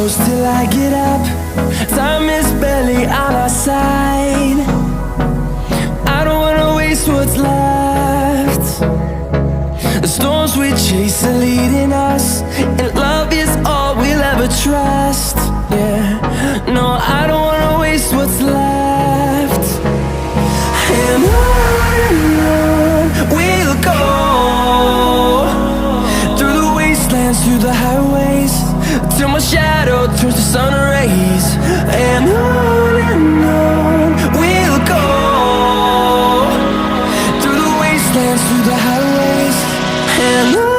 close till I get up. Time is barely on our side. I don't wanna waste what's left. The storms we chase are leading us, and love is all we'll ever trust. Yeah, no, I don't wanna waste what's left. And on we'll go, through the wastelands, through the highways, till my shadow turns to sun rays. And on we'll go, through the wastelands, through the highways, and on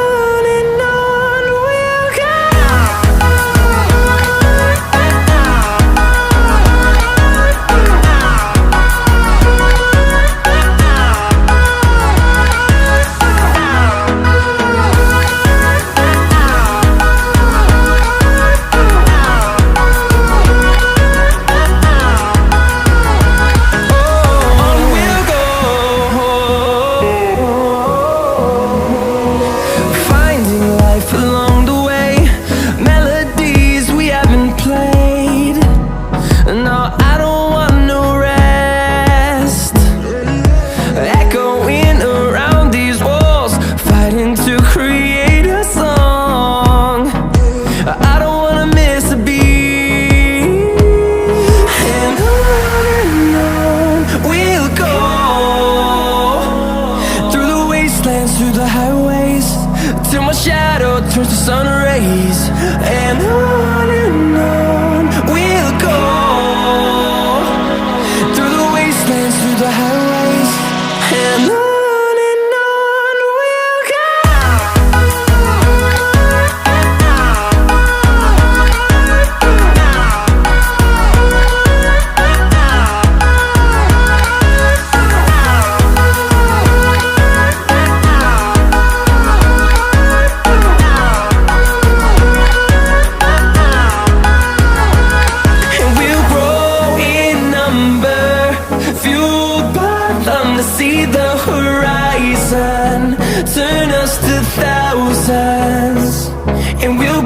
we'll go. Through the highways, till my shadow turns to sun rays. And on we'll go, through the wastelands, through the highways, and on we'll go. See the horizon turn us to thousands, and we'll